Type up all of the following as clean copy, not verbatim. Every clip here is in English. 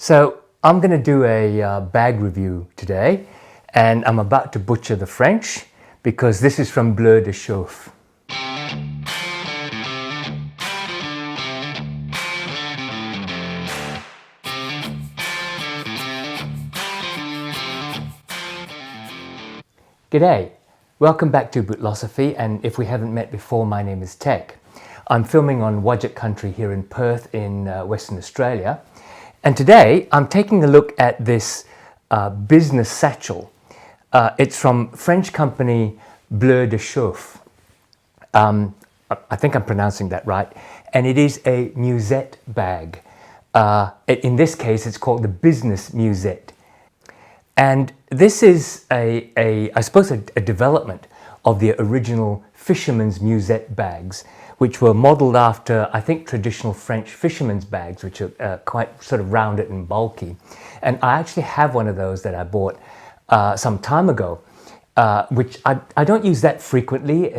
So I'm going to do a bag review today, and I'm about to butcher the French because this is from Bleu de Chauffe. G'day, welcome back to Bootlosophy, and if we haven't met before, my name is Tech. I'm filming on Wadjet country here in Perth in Western Australia, and today I'm taking a look at this business satchel. It's from French company Bleu de Chauffe. I think I'm pronouncing that right, and it is a musette bag. In this case, it's called the Business Musette. And this is I suppose, a development of the original fisherman's musette bags, which were modeled after, I think, traditional French fisherman's bags, which are quite sort of rounded and bulky. And I actually have one of those that I bought some time ago, which I don't use that frequently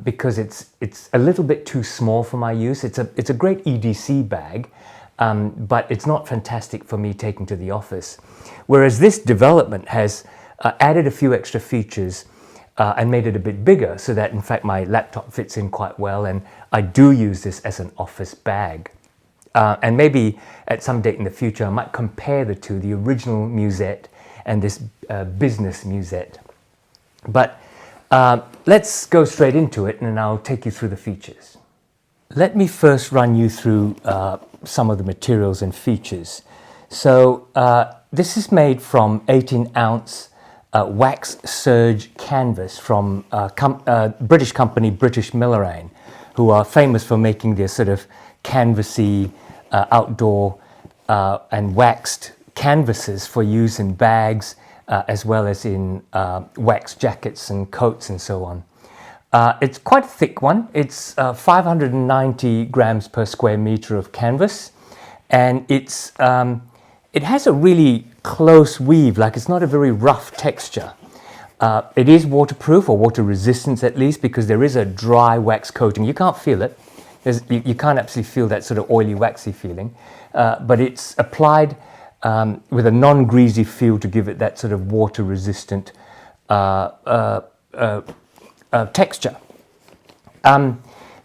because it's a little bit too small for my use. It's a great EDC bag, but it's not fantastic for me taking to the office. Whereas this development has added a few extra features and made it a bit bigger so that in fact my laptop fits in quite well, and I do use this as an office bag. And maybe at some date in the future I might compare the two, the original musette and this business musette. But let's go straight into it, and then I'll take you through the features. Let me first run you through some of the materials and features. So this is made from 18-ounce wax serge canvas from British company British Millerain, who are famous for making their sort of canvassy outdoor and waxed canvases for use in bags as well as in wax jackets and coats and so on. It's quite a thick one. It's 590 grams per square meter of canvas, and it has a really close weave, like it's not a very rough texture. It is waterproof, or water resistant at least, because there is a dry wax coating. You can't feel it. You can't actually feel that sort of oily, waxy feeling, but it's applied with a non-greasy feel to give it that sort of water resistant texture.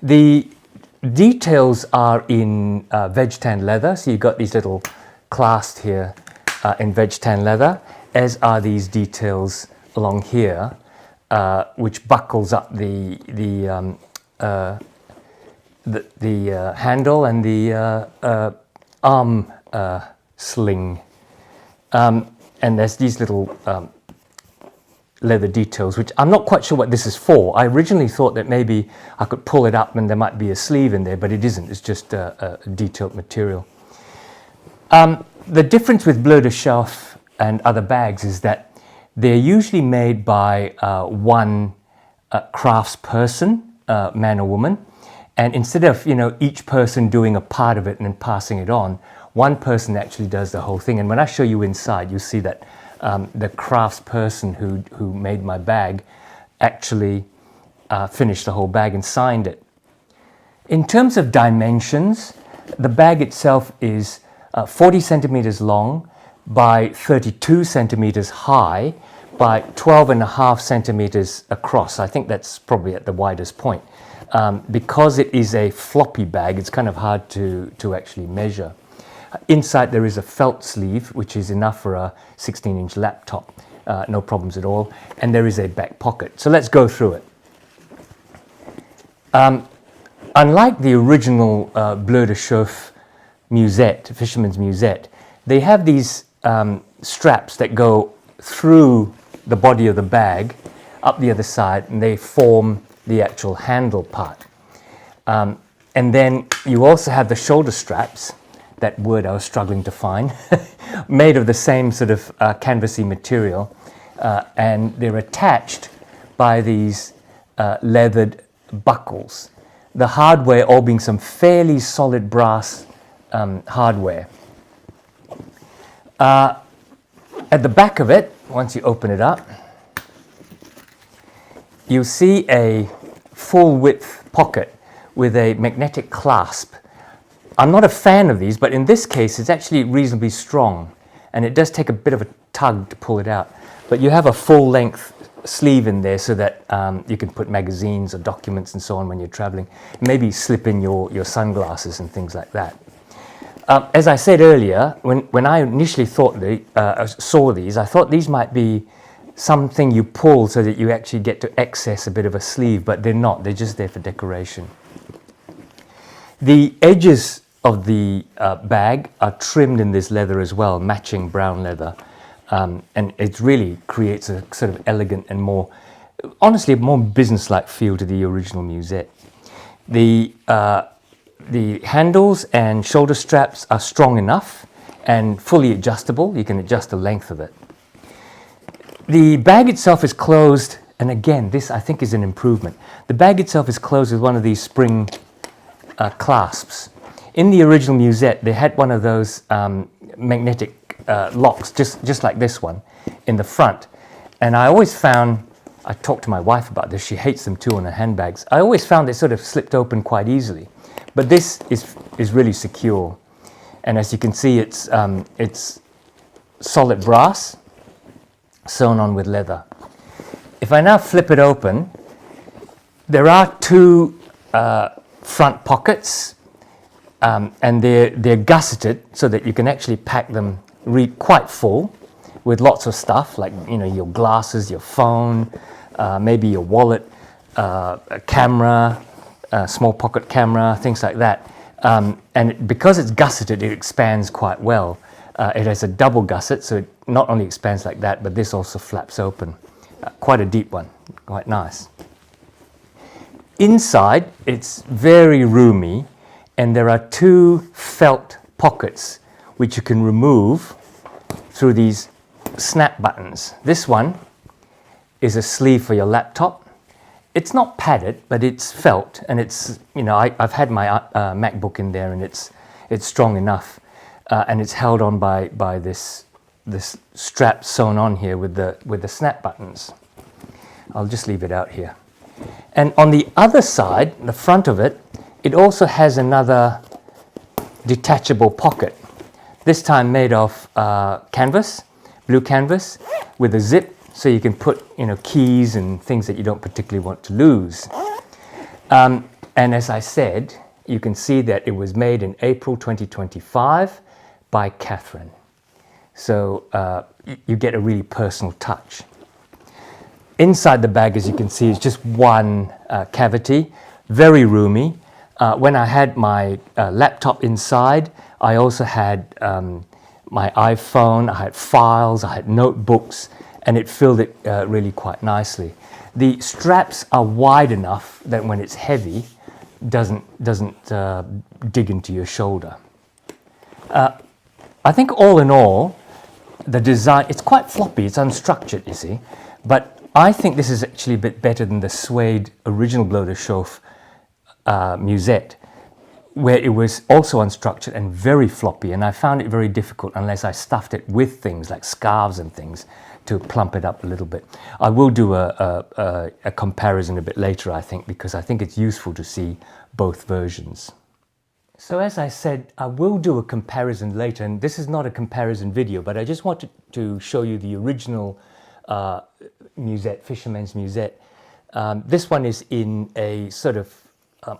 The details are in veg tan leather, so you've got these little clasps here in veg tan leather, as are these details along here, which buckles up the handle and the arm sling, and there's these little leather details, which I'm not quite sure what this is for. I originally thought that maybe I could pull it up and there might be a sleeve in there, but it isn't. It's just a detailed material. The difference with Bleu de Chauffe and other bags is that they're usually made by one craftsperson, man or woman, and instead of each person doing a part of it and then passing it on, one person actually does the whole thing. And when I show you inside, you'll see that the craftsperson who made my bag actually finished the whole bag and signed it. In terms of dimensions, the bag itself is 40 centimeters long by 32 centimeters high by 12.5 centimeters across. I think that's probably at the widest point. Because it is a floppy bag, it's kind of hard to actually measure. Inside there is a felt sleeve, which is enough for a 16-inch laptop, no problems at all, and there is a back pocket. So let's go through it. Unlike the original Bleu de Chauffe musette, fisherman's musette, they have these straps that go through the body of the bag up the other side, and they form the actual handle part. And then you also have the shoulder straps, that word I was struggling to find, made of the same sort of canvasy material, and they're attached by these leathered buckles. The hardware all being some fairly solid brass hardware. At the back of it, once you open it up, you'll see a full width pocket with a magnetic clasp I'm not a fan of these, but in this case it's actually reasonably strong, and it does take a bit of a tug to pull it out. But you have a full-length sleeve in there so that you can put magazines or documents and so on when you're traveling. Maybe slip in your sunglasses and things like that. As I said earlier, when I initially saw these, I thought these might be something you pull so that you actually get to access a bit of a sleeve, but they're not. They're just there for decoration. The edges of the bag are trimmed in this leather as well, matching brown leather. And it really creates a sort of elegant and more, honestly, more business-like feel to the original Musette. The handles and shoulder straps are strong enough and fully adjustable. You can adjust the length of it. The bag itself is closed, and again, this I think is an improvement. The bag itself is closed with one of these spring clasps. In the original Musette, they had one of those magnetic locks, just like this one, in the front. And I always found, I talked to my wife about this, she hates them too on her handbags. I always found they sort of slipped open quite easily. But this is really secure. And as you can see, it's solid brass, sewn on with leather. If I now flip it open, there are two front pockets, and they're gusseted so that you can actually pack them quite full with lots of stuff, like your glasses, your phone, maybe your wallet, a camera, a small pocket camera, things like that. And because it's gusseted, it expands quite well. It has a double gusset, so it not only expands like that, but this also flaps open. Quite a deep one, quite nice. Inside, it's very roomy, and there are two felt pockets which you can remove through these snap buttons. This one is a sleeve for your laptop. It's not padded, but it's felt, and it's, I've had my MacBook in there, and it's strong enough, and it's held on by this strap sewn on here with the snap buttons. I'll just leave it out here. And on the other side, the front of it, it also has another detachable pocket. This time made of canvas, blue canvas, with a zip, so you can put keys and things that you don't particularly want to lose. And as I said, you can see that it was made in April 2025 by Catherine. So you get a really personal touch. Inside the bag, as you can see, is just one cavity, very roomy. When I had my laptop inside, I also had my iPhone, I had files, I had notebooks, and it filled it really quite nicely. The straps are wide enough that when it's heavy, doesn't dig into your shoulder. I think all in all, the design, it's quite floppy, it's unstructured, you see, but I think this is actually a bit better than the suede original Bleu de Chauffe Musette, where it was also unstructured and very floppy, and I found it very difficult unless I stuffed it with things like scarves and things to plump it up a little bit. I will do a comparison a bit later, I think, because I think it's useful to see both versions. So as I said, I will do a comparison later, and this is not a comparison video, but I just wanted to show you the original Musette, Fisherman's Musette. This one is in a sort of,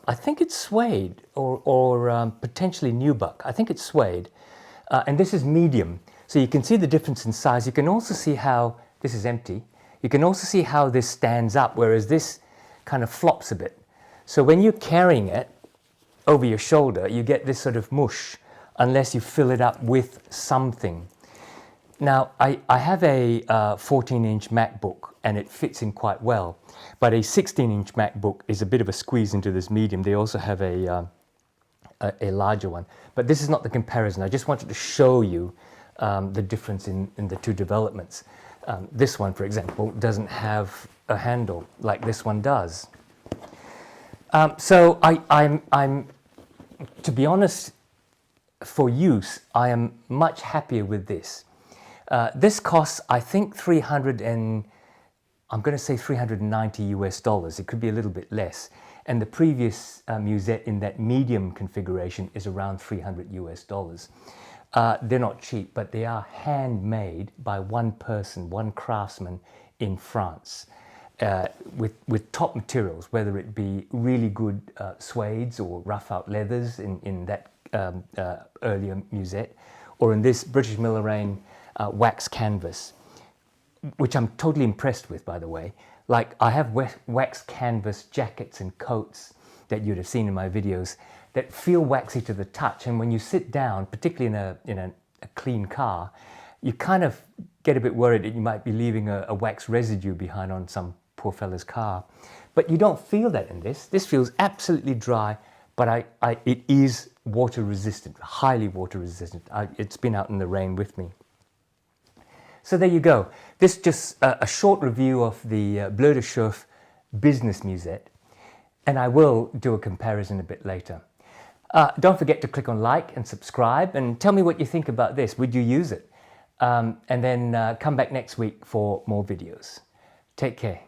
I think it's suede or potentially nubuck. I think it's suede. And this is medium. So you can see the difference in size. You can also see how, this is empty, you can also see how this stands up, whereas this kind of flops a bit. So when you're carrying it over your shoulder, you get this sort of mush, unless you fill it up with something. Now, I have a 14-inch MacBook, and it fits in quite well. But a 16-inch MacBook is a bit of a squeeze into this medium. They also have a larger one. But this is not the comparison. I just wanted to show you the difference in the two developments. This one, for example, doesn't have a handle like this one does. So I'm, to be honest, for use, I am much happier with this. This costs, I think, I'm going to say $390 US. It could be a little bit less. and the previous Musette in that medium configuration is around $300 US. They're not cheap, but they are handmade by one person, one craftsman in France, with top materials, whether it be really good suedes or rough out leathers in that earlier Musette, or in this British Millerain wax canvas, which I'm totally impressed with, by the way. Like, I have wax canvas jackets and coats that you'd have seen in my videos that feel waxy to the touch, and when you sit down, particularly in a clean car, you kind of get a bit worried that you might be leaving a wax residue behind on some poor fella's car. But you don't feel that in this. This feels absolutely dry, but it is water resistant, highly water resistant. It's been out in the rain with me. So there you go. This is just a short review of the Bleu de Chauffe Business Musette, and I will do a comparison a bit later. Don't forget to click on like and subscribe, and tell me what you think about this. Would you use it? And then come back next week for more videos. Take care.